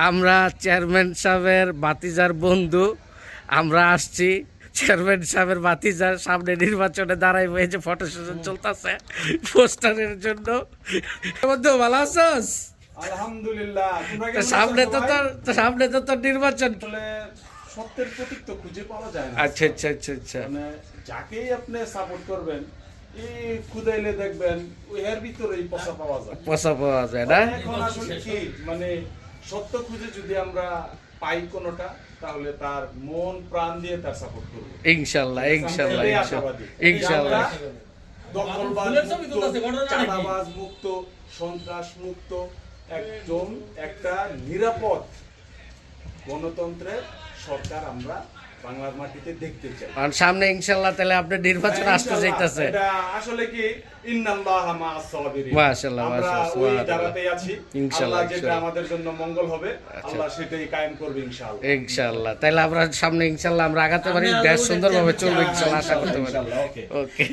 আমরা চেয়ারম্যান সাহেবের ভাতিজার বন্ধু, আমরা আসছি চেয়ারম্যান সাহেবের ভাতিজার সামনে নির্বাচনে দাঁড়াইবো। এই যে ফটো সেশন চলতেছে পোস্টারের জন্য। বন্ধু ভালো আছোস? আলহামদুলিল্লাহ। সামনে তো তোর নির্বাচন। আসলে সত্যের প্রতীক তো খুঁজে পাওয়া যায় না। আচ্ছা আচ্ছা আচ্ছা আচ্ছা। মানে যাকেই আপনি সাপোর্ট করবেন, এই খুদাইলে দেখবেন এর ভিতরেই পচা পাওয়া যায়। পয়সা পাওয়া যায় না। এখন আসলে কি মানে সত্য খুঁজে যদি আমরা পাই কোনোটা, তাহলে তার মন প্রাণ দিয়ে তার সাপোর্ট করব ইনশাআল্লাহ ইনশাআল্লাহ আমরা ইনশাআল্লাহ আশাবাদী। ইনশাআল্লাহ। দখলবাজ মুক্ত, চাঁদাবাজ মুক্ত, সন্ত্রাস মুক্ত একটা নিরাপদ গণতন্ত্রের সরকার আমরা বাংলার মাটিতে দেখতে চাই। আর সামনে ইনশাআল্লাহ তাহলে আপনি নির্বাচন আসতে যাইতাছে। এটা আসলে কি ইন্নাল্লাহা মা'আস সাবিরিন। মাশাআল্লাহ আমরা মাশাআল্লাহ ওই জায়গাতেই আছি। ইনশাআল্লাহ আল্লাহ যেটা আমাদের জন্য মঙ্গল হবে, আল্লাহ সেটাই কায়েম করবে ইনশাআল্লাহ। ইনশাআল্লাহ তাহলে আমরা সামনে ইনশাআল্লাহ আমরা আগাতে পারি, দেশ সুন্দরভাবে চলবে ইনশাআল্লাহ, আশা করতে পারি। ইনশাআল্লাহ, ওকে। ওকে।